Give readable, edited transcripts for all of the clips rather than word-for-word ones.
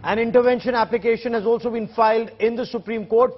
An intervention application has also been filed in the Supreme Court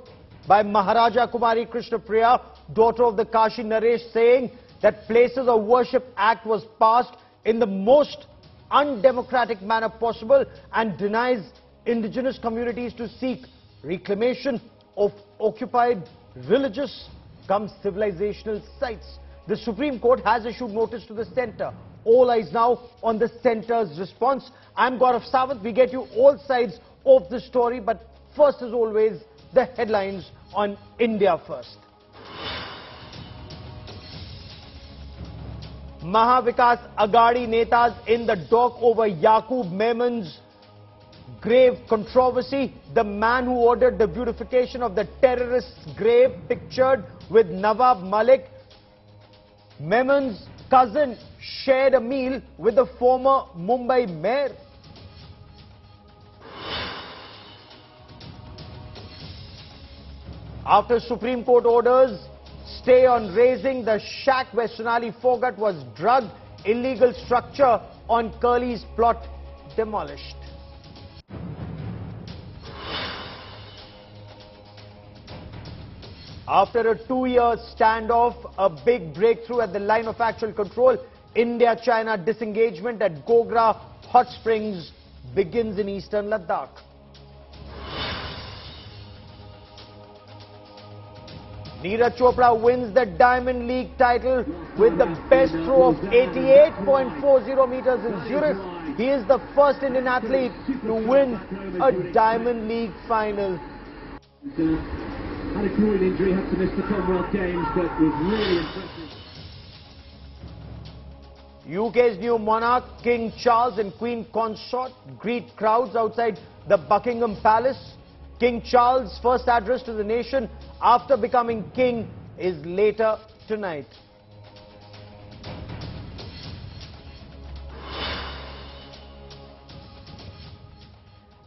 by Maharaja Kumari Krishna Priya, daughter of the Kashi Naresh, saying that Places of Worship Act was passed in the most undemocratic manner possible and denies indigenous communities to seek reclamation of occupied religious cum civilizational sites. The Supreme Court has issued notice to the centre. All eyes now on the centre's response. I'm Gaurav Sawant. We get you all sides of the story, but first, as always, the headlines on India First. Mahavikas Aghadi netas in the dock over Yaqub Memon's grave controversy. The man who ordered the beautification of the terrorist's grave pictured with Nawab Malik. Memon's cousin shared a meal with the former Mumbai mayor. After Supreme Court orders stay on razing the shack where Sonali Phogat was drugged, illegal structure on Curly's plot demolished. After a 2-year standoff, a big breakthrough at the line of actual control. India-China disengagement at Gogra Hot Springs begins in eastern Ladakh. Neeraj Chopra wins the Diamond League title with the best throw of 88.40 meters in Zurich. He is the first Indian athlete to win a Diamond League final. Had a groin injury, had to miss the Commonwealth Games, but was really impressive. UK's new monarch, King Charles and Queen Consort, greet crowds outside the Buckingham Palace. King Charles' first address to the nation after becoming king is later tonight.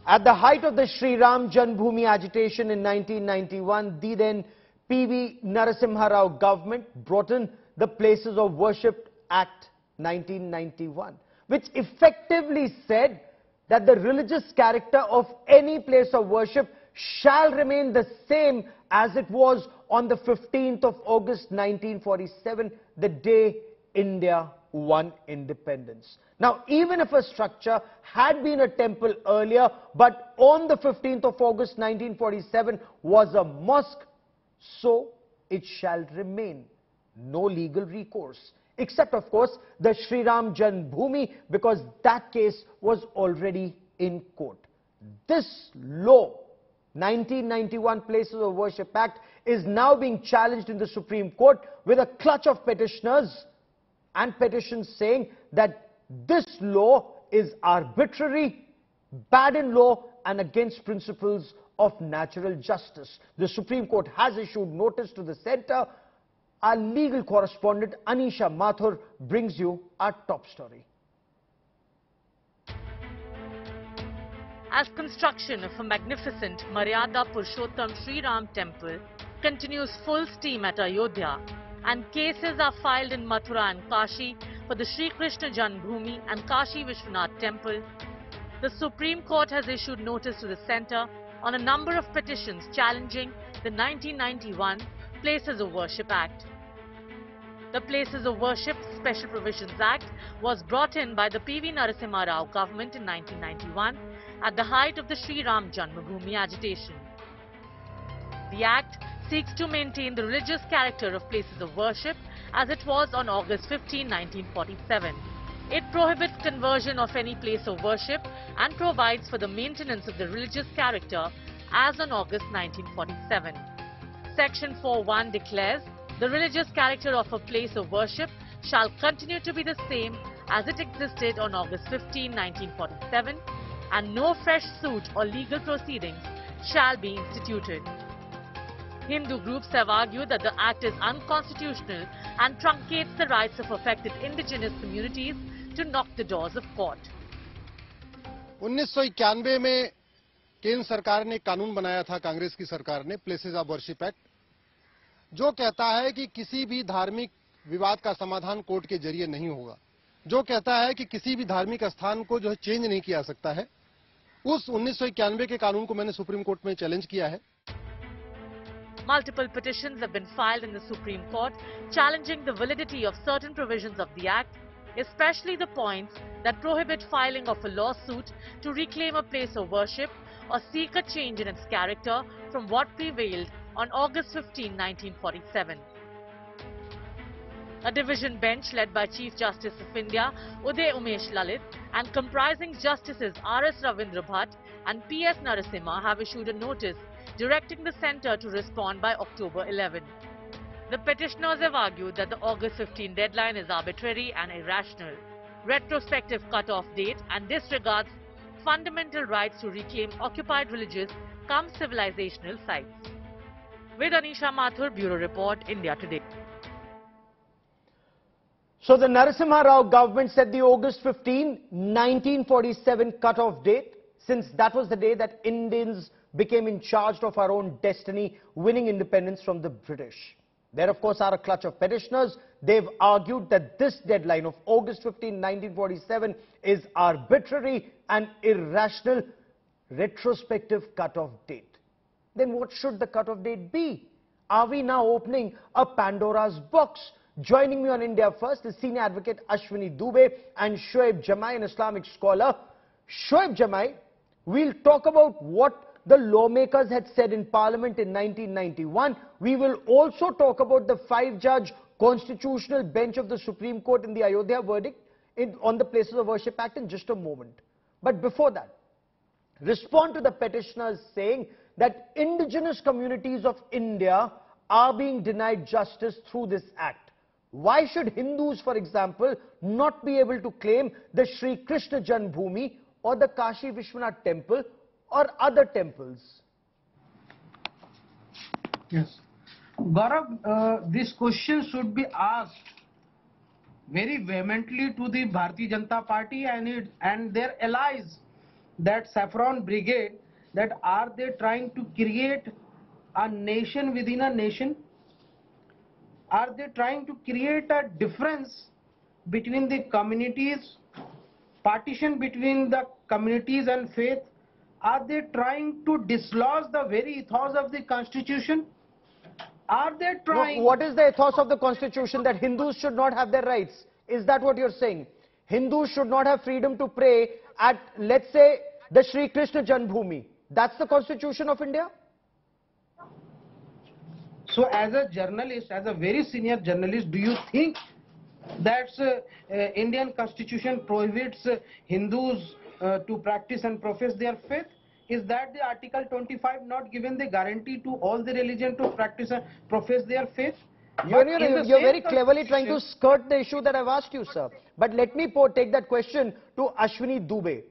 At the height of the Sri Ram Janmabhoomi agitation in 1991, the then P.V. Narasimha Rao government brought in the Places of Worship Act 1991, which effectively said that the religious character of any place of worship shall remain the same as it was on the 15th of August 1947, the day India won independence. Now, even if a structure had been a temple earlier, but on the 15th of August 1947 was a mosque, so it shall remain. No legal recourse. Except, of course, the Sri Ram Janmabhoomi, because that case was already in court. This law, 1991 Places of Worship Act, is now being challenged in the Supreme Court with a clutch of petitioners and petitions saying that this law is arbitrary, bad in law, and against principles of natural justice. The Supreme Court has issued notice to the centre. Our legal correspondent Anisha Mathur brings you our top story. As construction of a magnificent Maryada Purushottam Sri Ram temple continues full steam at Ayodhya, and cases are filed in Mathura and Kashi for the Sri Krishna Janmabhoomi and Kashi Vishwanath temple, the Supreme Court has issued notice to the centre on a number of petitions challenging the 1991 Places of Worship Act. The Places of Worship Special Provisions Act was brought in by the P.V. Narasimha Rao government in 1991 at the height of the Sri Ram Janmabhoomi agitation. The Act seeks to maintain the religious character of places of worship as it was on August 15, 1947. It prohibits conversion of any place of worship and provides for the maintenance of the religious character as on August 1947. Section 4.1 declares the religious character of a place of worship shall continue to be the same as it existed on August 15, 1947, and no fresh suit or legal proceedings shall be instituted. Hindu groups have argued that the Act is unconstitutional and truncates the rights of affected indigenous communities to knock the doors of court. 1991 में केंद्र सरकार ने कानून बनाया था, कांग्रेस की सरकार ने, प्लेसेस ऑफ वर्शिप एक्ट, जो कहता है कि किसी भी धार्मिक विवाद का समाधान कोर्ट के जरिए नहीं होगा, जो कहता है कि किसी भी धार्मिक स्थान को जो है चेंज नहीं किया सकता है उस 1991 के कानून को मैंने सुप्रीम कोर्ट में चैलेंज किया है। Multiple petitions have been filed in the Supreme Court challenging the validity of certain provisions of the Act, especially the points that prohibit filing of a lawsuit to reclaim a place of worship or seek a change in its character from what prevailed on August 15, 1947. A division bench led by Chief Justice of India, Uday Umesh Lalit, and comprising Justices R.S. Ravindra Bhatt and P.S. Narasimha have issued a notice directing the centre to respond by October 11. The petitioners have argued that the August 15 deadline is arbitrary and irrational, retrospective cut-off date, and disregards fundamental rights to reclaim occupied religious cum civilizational sites. With Anisha Mathur, Bureau Report, India Today. So the Narasimha Rao government set the August 15, 1947 cut-off date, since that was the day that Indians became in charge of our own destiny, winning independence from the British. There, of course, are a clutch of petitioners. They've argued that this deadline of August 15, 1947 is arbitrary and irrational retrospective cut-off date. Then what should the cut-off date be? Are we now opening a Pandora's box? Joining me on India First is senior advocate Ashwini Dubey and Shoaib Jamai, an Islamic scholar. Shoaib Jamai, we'll talk about what the lawmakers had said in Parliament in 1991. We will also talk about the 5-judge constitutional bench of the Supreme Court in the Ayodhya verdict on the Places of Worship Act in just a moment. But before that, respond to the petitioners saying that indigenous communities of India are being denied justice through this act. Why should Hindus, for example, not be able to claim the Sri Krishna Janmabhoomi or the Kashi Vishwanath temple or other temples? Yes. Gaurav, this question should be asked very vehemently to the Bharatiya Janata Party and their allies, that Saffron Brigade, that are they trying to create a nation within a nation? Are they trying to create a difference between the communities, partition between the communities and faith? Are they trying to dislodge the very ethos of the Constitution? Are they trying... No, what is the ethos of the Constitution? That Hindus should not have their rights? Is that what you're saying? Hindus should not have freedom to pray at, let's say, the Sri Krishna Janmabhoomi. That's the Constitution of India? So as a journalist, as a very senior journalist, do you think that Indian Constitution prohibits Hindus to practice and profess their faith? Is that the Article 25 not given the guarantee to all the religion to practice and profess their faith? You're very cleverly trying to skirt the issue that I've asked you, sir. But let me take that question to Ashwini Dubey.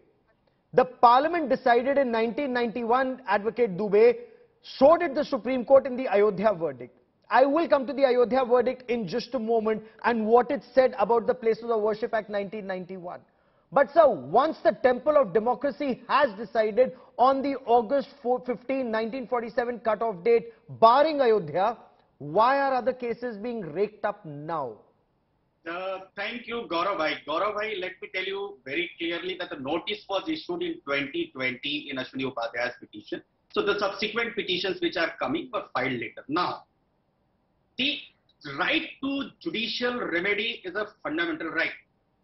The Parliament decided in 1991, Advocate Dubey, so did the Supreme Court in the Ayodhya verdict. I will come to the Ayodhya verdict in just a moment and what it said about the Places of Worship Act 1991. But sir, once the Temple of Democracy has decided on the August 15, 1947 cut-off date, barring Ayodhya, why are other cases being raked up now? Thank you, Gaurav. Gaurav, let me tell you very clearly that the notice was issued in 2020 in Ashwini Upadhyay's petition. So the subsequent petitions which are coming were filed later. Now, the right to judicial remedy is a fundamental right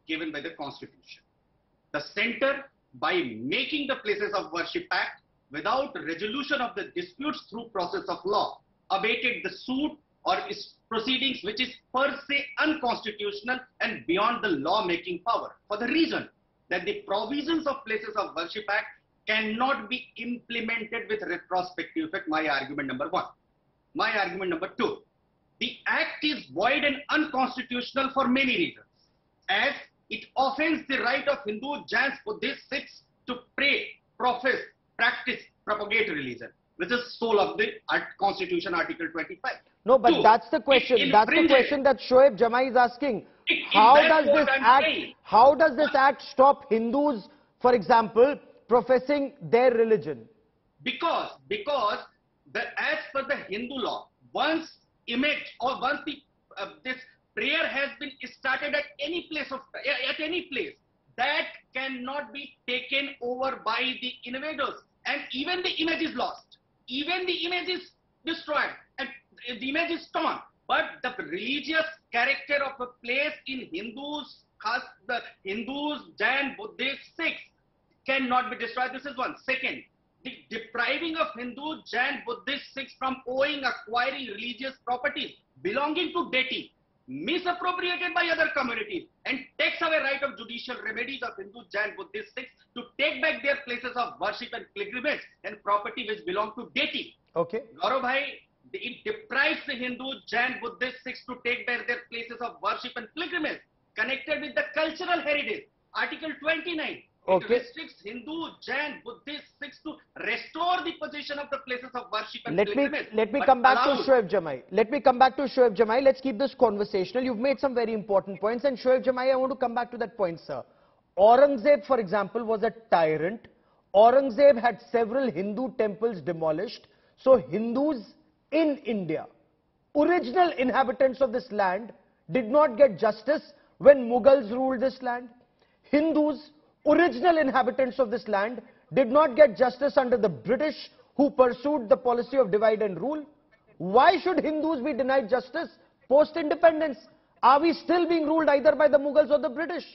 given by the Constitution. The centre, by making the Places of Worship Act without resolution of the disputes through process of law, abated the suit or proceedings which is per se unconstitutional and beyond the law-making power, for the reason that the provisions of Places of Worship Act cannot be implemented with retrospective effect. My argument number one. My argument number two. The act is void and unconstitutional for many reasons, as it offends the right of Hindu, Jains, Buddhists, Sikhs to pray, profess, practice, propagate religion, which is soul of the Constitution, Article 25. No, but that's the question. That's the question that Shoaib Jamai is asking. How does this act stop Hindus, for example, professing their religion? Because as per the Hindu law, once this prayer has been started at any place, that cannot be taken over by the invaders. And even the image is lost. Even the image is destroyed. And the image is torn. But the religious character of a place in Hindus, the Hindus, Jain, Buddhists, Sikhs cannot be destroyed. This is one. Second, the depriving of Hindu, Jain, Buddhist, Sikhs from owing, acquiring religious properties belonging to deity, misappropriated by other communities, and takes away right of judicial remedies of Hindu, Jain, Buddhist, Sikhs to take back their places of worship and pilgrimage and property which belong to deity. Okay. Gaurav bhai, it deprives the Hindu, Jain, Buddhist, Sikhs to take back their places of worship and pilgrimage connected with the cultural heritage. Article 29. Okay. It restricts Hindu, Jain, Buddhist, Sikhs to restore the possession of the places of worship and pilgrimage. Let me come back to Shoaib Jamai. Let me come back to Shoaib Jamai. Let's keep this conversational. You've made some very important points, and Shoaib Jamai, I want to come back to that point, sir. Aurangzeb, for example, was a tyrant. Aurangzeb had several Hindu temples demolished. So Hindus in India, original inhabitants of this land, did not get justice when Mughals ruled this land. Hindus, original inhabitants of this land, did not get justice under the British, who pursued the policy of divide and rule. Why should Hindus be denied justice post-independence? Are we still being ruled either by the Mughals or the British?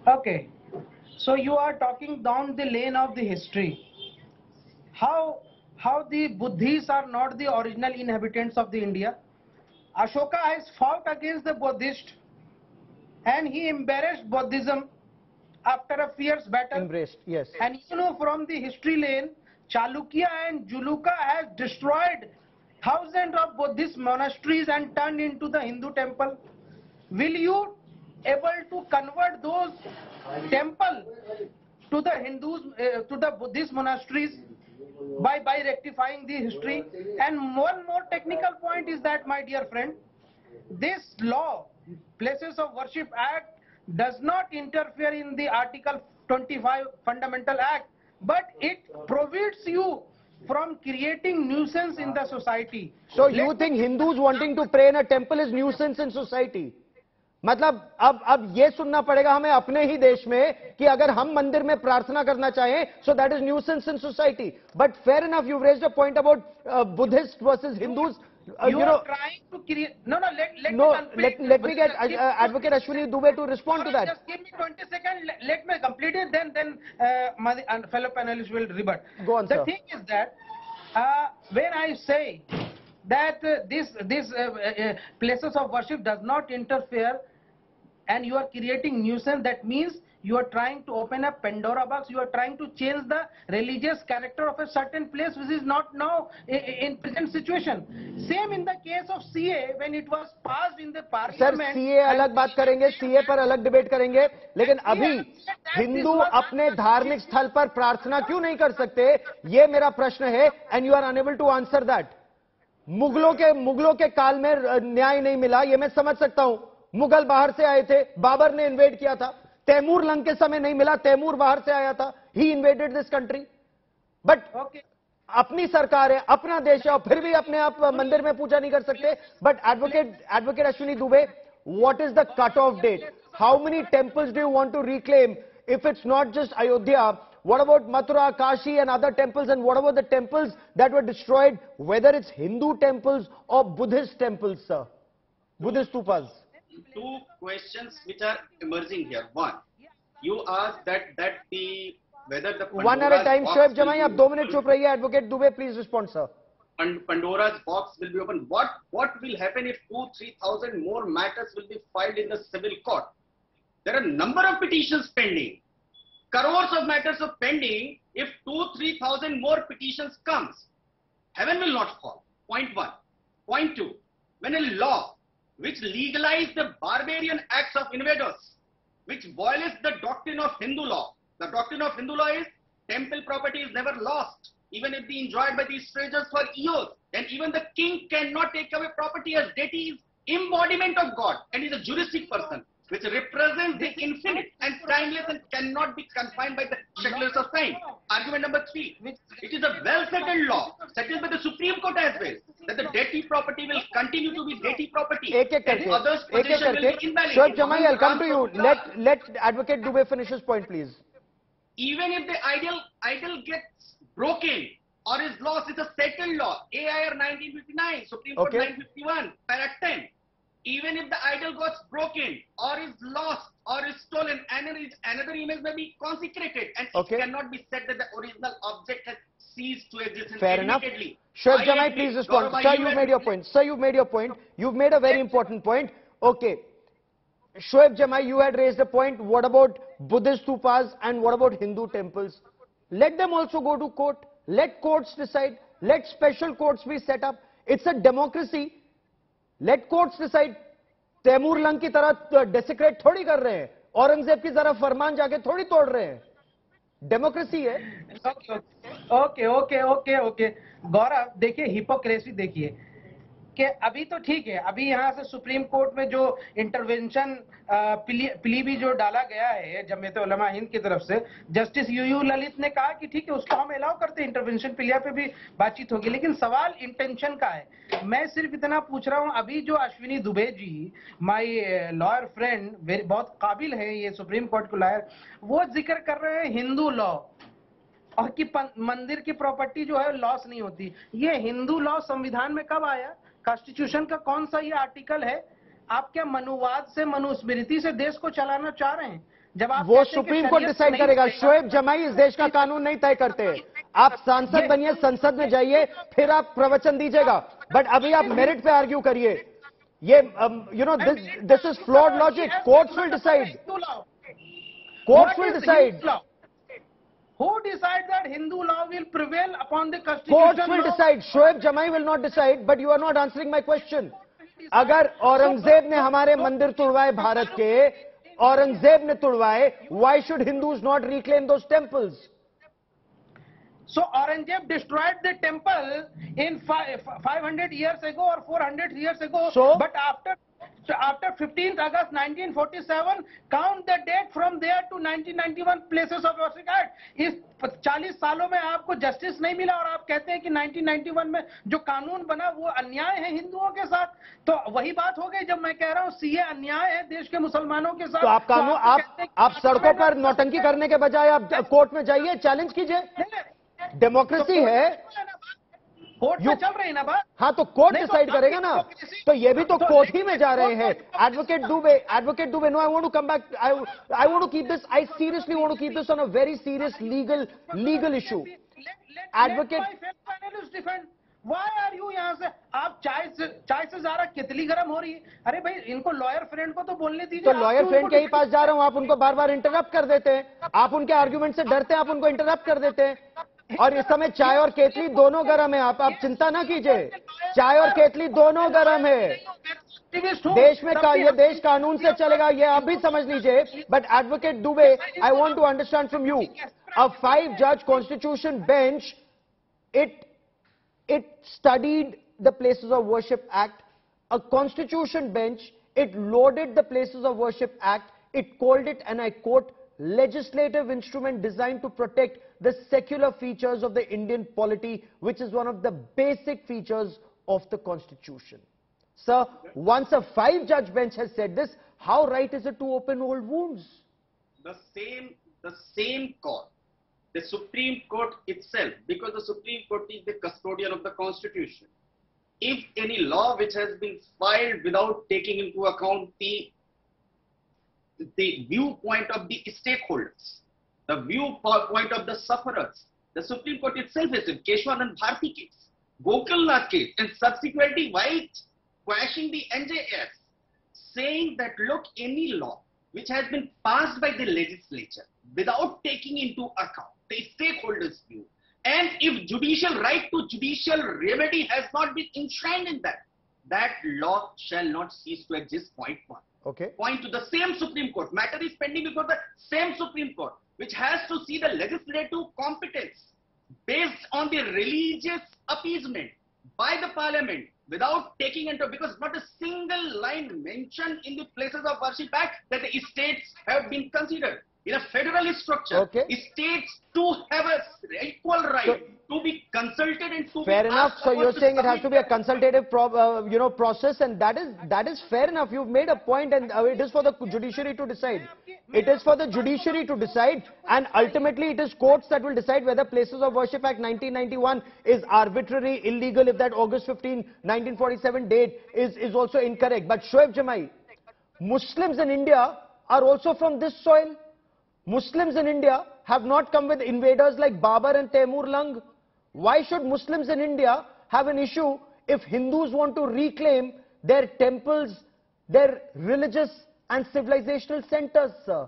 Okay, so you are talking down the lane of the history. How the Buddhists are not the original inhabitants of the India? Ashoka has fought against the Buddhists, and he embarrassed Buddhism after a fierce battle. Embraced, yes. And you know, from the history lane, Chalukya and Juluka has destroyed thousands of Buddhist monasteries and turned into the Hindu temple. Will you able to convert those temple to the Hindus, to the Buddhist monasteries by rectifying the history? And one more technical point is that, my dear friend, this law, Places of Worship Act, does not interfere in the Article 25 Fundamental Act, but it prohibits you from creating nuisance in the society. So you think Hindus wanting to pray in a temple is nuisance in society? मतलब अब ये सुनना पड़ेगा हमें अपने ही देश में कि अगर हम मंदिर में प्रार्थना करना चाहें, so that is nuisance in society. But fair enough, you've raised a point about Buddhists versus Hindus. You are trying to create. Let me get Advocate Ashwini Dubey to respond to that. Just give me 20 seconds. Let me complete it. Then my fellow panelists will rebut. Go on, sir. The thing is that when I say that this places of worship does not interfere, and you are creating nuisance, that means you are trying to open a Pandora box. You are trying to change the religious character of a certain place, which is not now in present situation. Same in the case of CA, when it was passed in the parliament. Sir, CA अलग बात करेंगे, CA पर अलग debate करेंगे, लेकिन अभी हिंदू अपने धार्मिक स्थल पर प्रार्थना क्यों नहीं कर सकते? ये मेरा प्रश्न है, and you are unable to answer that. मुगलों के काल में न्याय नहीं मिला, ये मैं समझ सकता हूं. मुगल बाहर से आए थे, बाबर ने इन्वेड किया था. तैमूर लंग के समय नहीं मिला, तैमूर बाहर से आया था. ही इन्वेडेड दिस कंट्री. बट अपनी सरकार है, अपना देश है, और फिर भी अपने आप मंदिर में पूजा नहीं कर सकते. But advocate Ashwini Dubey, what is the cut off date? How many temples do you want to reclaim? If it's not just Ayodhya, what about Mathura, Kashi and other temples, and what about the temples that were destroyed, whether it's Hindu temples or Buddhist temples, sir? Buddhist stupas. Two questions which are emerging here. One, you asked that whether the one at a time. Shoaib Jamai, आप 2 minutes चुप रहिए. Advocate Dubey, please respond, sir. Pandora's box will be open. What will happen if 2,000-3,000 more matters will be filed in the civil court? There are a number of petitions pending. Crores of matters are pending. If 2,000-3,000 more petitions comes, heaven will not fall. Point one. Point two, when a law which legalizes the barbarian acts of invaders, which violates the doctrine of Hindu law. The doctrine of Hindu law is temple property is never lost, even if they enjoyed by these strangers for years. And even the king cannot take away property, as deity is embodiment of God and is a juristic person. which represents the infinite and timeless and cannot be confined by the schedulers of time. Argument number 3. It is a well-settled law, settled by the Supreme Court as well, that the deity property will continue to be deity property. And others' possession will be invalid. Shoaib Jamai, I'll come to you. Let Advocate Dubey finish his point, please. Even if the idol gets broken or is lost, it's a settled law. AIR 1959, Supreme Court 951, Para 10. Even if the idol gets broken or is lost or is stolen, another image may be consecrated, and it cannot be said that the original object has ceased to exist. Fair enough. Shoaib Jamai, please respond. Sir, you've made your point. Sir, you've made your point. You've made a very important point. Okay. Shoaib Jamai, you had raised a point. What about Buddhist stupas and what about Hindu temples? Let them also go to court. Let courts decide. Let special courts be set up. It's a democracy. Let courts decide. Timur Lang की तरह desiccated थोड़ी कर रहे हैं, औरंगजेब की तरह फरमान जाके थोड़ी तोड़ रहे हैं. डेमोक्रेसी है. ओके गौरव, देखिए हिपोक्रेसी देखिए कि अभी तो ठीक है, अभी यहाँ से सुप्रीम कोर्ट में जो इंटरवेंशन प्ली भी जो डाला गया है जमीयत उलमा हिंद की तरफ से, जस्टिस यूयू ललित ने कहा कि ठीक है उसको हम अलाउ करते हैं, इंटरवेंशन प्लिया पे भी बातचीत होगी, लेकिन सवाल इंटेंशन का है. मैं सिर्फ इतना पूछ रहा हूं, अभी जो Ashwini Dubey ji, my lawyer friend, बहुत काबिल है ये सुप्रीम कोर्ट के लॉयर, वो जिक्र कर रहे हैं हिंदू लॉ और कि मंदिर की प्रॉपर्टी जो है लॉस नहीं होती. ये हिंदू लॉ संविधान में कब आया? कॉन्स्टिट्यूशन का कौन सा ये आर्टिकल है? आप क्या मनुवाद से, मनुस्मृति से देश को चलाना चाह रहे हैं? जब आप वो सुप्रीम कोर्ट डिसाइड करेगा. शोएब जमाई इस देश का कानून नहीं तय करते. आप सांसद बनिए, संसद में जाइए, फिर आप प्रवचन दीजिएगा, बट अभी आप मेरिट पे आर्ग्यू करिए. ये you know this is flawed logic. Courts will decide. Courts will decide. Who decides that Hindu law will prevail upon the constitution? Courts will decide. Shoaib Jamai will not decide, but you are not answering my question. अगर औरंगजेब ने हमारे मंदिर तुड़वाए भारत के, औरंगजेब ने तुड़वाए, why should Hindus not reclaim those temples? So Aurangzeb destroyed the temple in 500 years ago or 400 years ago. So, but after 15th August 1947, count the date from there to 1991 places of worship act. इस 40 सालों में आपको justice नहीं मिला और आप कहते हैं कि 1991 में जो कानून बना वो अन्याय है हिंदुओं के साथ. तो वही बात हो गई जब मैं कह रहा हूँ सीए अन्याय है देश के मुसलमानों के साथ. तो आप कानून, आप सड़कों पर नौटंकी करने के बजाय आप कोर्ट में जाइए, चैलेंज कीजिए. डेमोक्रेसी है. कोर्ट में चल रही ना बात. हाँ, तो कोर्ट डिसाइड करेगा ना. तो ये भी तो कोर्ट ही में जा रहे हैं. Advocate Dubey, no, I want to come back. I want to keep this, I seriously want to keep this on a very serious legal issue. Advocate, Why are you यहाँ से? आप चाय से ज्यादा कितली गर्म हो रही है. अरे भाई इनको लॉयर फ्रेंड को तो बोलने दीजिए. तो लॉयर फ्रेंड के ही पास जा रहा हूं, आप उनको बार बार इंटरप्ट कर देते हैं. आप उनके आर्ग्यूमेंट से डरते हैं, आप उनको इंटरप्ट कर देते हैं. और इस समय चाय और केतली दोनों गर्म है. आप चिंता ना कीजिए, चाय और केतली दोनों गर्म है. देश में ये देश कानून से चलेगा, ये आप भी समझ लीजिए. But advocate Dubey, I want to understand from you, a 5-judge constitution bench, it studied the Places of Worship Act, a constitution bench, it loaded the Places of Worship Act, it called it, and I quote, legislative instrument designed to protect the secular features of the Indian polity, which is one of the basic features of the constitution. Sir, once a 5-judge bench has said this, how right is it to open old wounds? The same court, the Supreme Court itself, because the Supreme Court is the custodian of the Constitution. If any law which has been filed without taking into account the viewpoint of the stakeholders, the viewpoint of the sufferers, the Supreme Court itself has said, Kashi and Mathura case, Gokulnath case, and subsequently while quashing the NJS, saying that look, any law which has been passed by the legislature without taking into account the stakeholders' view, and if judicial right to judicial remedy has not been enshrined in that law shall not cease to exist. Point 1. Okay. Point to the same Supreme Court. Matter is pending before the same Supreme Court, which has to see the legislative competence based on the religious appeasement, by the parliament without taking into, because not a single line mentioned in the Places of Worship Act that the states have been considered. In a federalist structure, states to have a equal right to be consulted and to fair be enough. asked So you're to saying it has to be a submit consultative process, and that is fair enough. You've made a point, and it is for the judiciary to decide. It is for the judiciary to decide, and ultimately it is courts that will decide whether Places of Worship Act 1991 is arbitrary, illegal, if that August 15, 1947 date is also incorrect. But Shoaib Jamai, Muslims in India are also from this soil. Muslims in India have not come with invaders like Babar and Taimur Lang. Why should Muslims in India have an issue if Hindus want to reclaim their temples, their religious and civilizational centers, sir?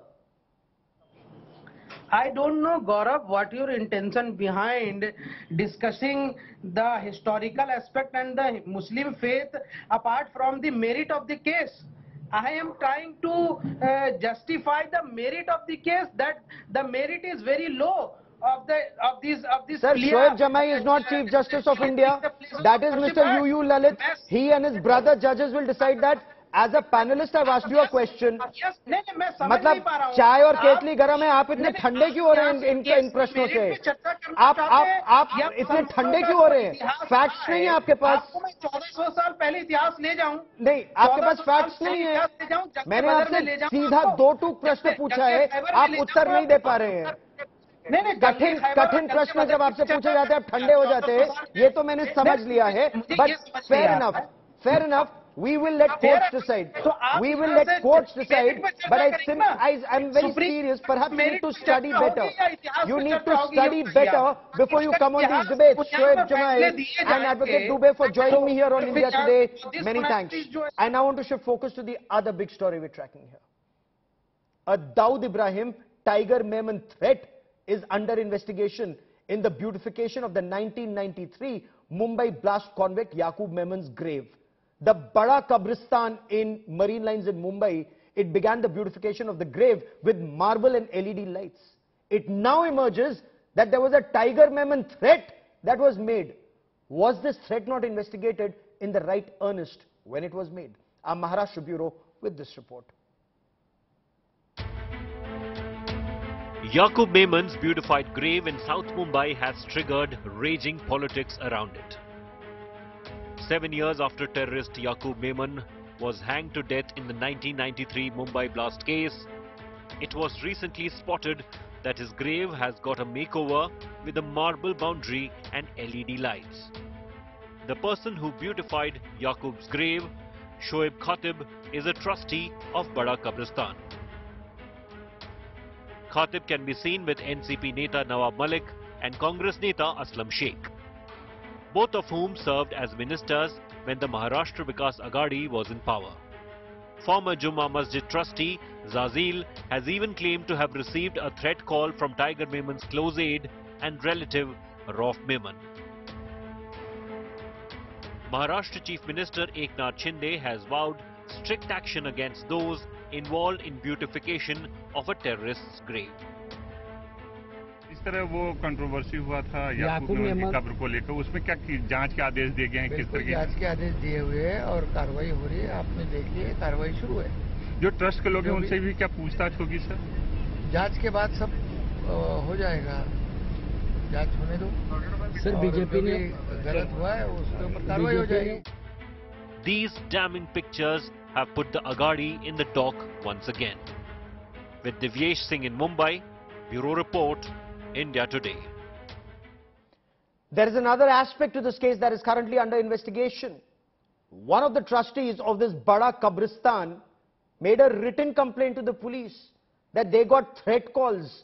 I don't know, Gaurav, what your intention behind discussing the historical aspect and the Muslim faith apart from the merit of the case. I am trying to justify the merit of the case, that the merit is very low of this. Sir, Shoaib Jamai is not Chief Justice of India. That is Mr. UU Lalit. He and his brother judges will decide that. As a panelist, I've asked you a question. मतलब चाय और केतली गरम है, आप इतने ठंडे क्यों हो रहे हैं इन प्रश्नों से? आप इतने ठंडे क्यों हो रहे हैं? फैक्ट्स नहीं है आपके पास? 1400 साल पहले इतिहास ले जाऊं? नहीं, आपके पास फैक्ट्स नहीं है. मैंने आपसे सीधा दो टूक प्रश्न पूछा है, आप उत्तर नहीं दे पा रहे हैं. कठिन प्रश्न जब आपसे पूछे जाते हैं आप ठंडे हो जाते हैं, ये तो मैंने समझ लिया है. But fair enough. We will let courts decide. We will let courts decide. But I'm very serious. Perhaps you need to study better. You need to study better before you come on these debates. Shoaib Jamai and Advocate Dubey for joining me here on India Today. Many thanks. I now want to shift focus to the other big story we're tracking here. A Dawood Ibrahim Tiger Memon threat is under investigation in the beautification of the 1993 Mumbai blast convict Yaqub Memon's grave. The Bada Kabristan in Marine Lines in Mumbai, it began the beautification of the grave with marble and LED lights. It now emerges that there was a Tiger Memon threat that was made. Was this threat not investigated in the right earnest when it was made? Our Maharashtra Bureau with this report. Yaqub Memon's beautified grave in South Mumbai has triggered raging politics around it. 7 years after terrorist Yaqub Memon was hanged to death in the 1993 Mumbai blast case, it was recently spotted that his grave has got a makeover with a marble boundary and LED lights. The person who beautified Yaqub's grave, Shoaib Khatib, is a trustee of Bada Kabristan. Khatib can be seen with NCP Neta Nawab Malik and Congress Neta Aslam Sheikh, both of whom served as ministers when the Maharashtra Vikas Aghadi was in power. Former Jumma Masjid trustee Zazil has even claimed to have received a threat call from Tiger Memon's close aide and relative Rauf Memon. Maharashtra Chief Minister Eknath Shinde has vowed strict action against those involved in beautification of a terrorist's grave. इस तरह वो controversy हुआ था याकूब मेमन की कब्र को लेकर, उसमें क्या जांच के आदेश दिए गए हैं? किस तरह के जांच के आदेश दिए हुए हैं और कार्रवाई हो रही है. आपने देखिए कार्रवाई शुरू है. जो ट्रस्ट के लोग हैं उनसे भी क्या पूछताछ होगी सर? जांच के बाद सब हो जाएगा. जांच होने दो सर. बीजेपी ने गलत हुआ है उसके ऊपर कार्रवाई हो जाएगी. These damning pictures have put the Aghadi in the dock once again. With Divyesh Singh in Mumbai, Bureau Report, India Today. There is another aspect to this case that is currently under investigation. One of the trustees of this Bada Kabristan made a written complaint to the police that they got threat calls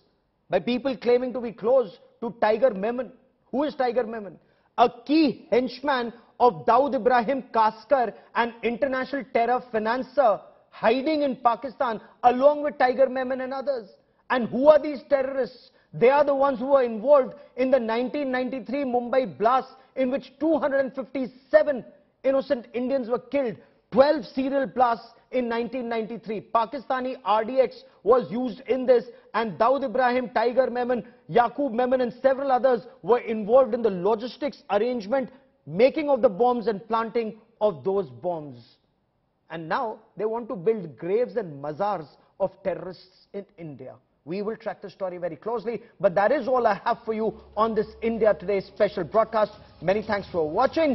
by people claiming to be close to Tiger Memon. Who is Tiger Memon? A key henchman of Dawood Ibrahim Kaskar, an international terror financer hiding in Pakistan along with Tiger Memon and others. And who are these terrorists? They are the ones who were involved in the 1993 Mumbai blast in which 257 innocent Indians were killed, 12 serial blasts in 1993. Pakistani RDX was used in this, and Dawood Ibrahim, Tiger Memon, Yaqub Memon and several others were involved in the logistics arrangement making of the bombs and planting of those bombs. And now they want to build graves and mazars of terrorists in India. We will track the story very closely, but that is all I have for you on this India Today special broadcast. Many thanks for watching.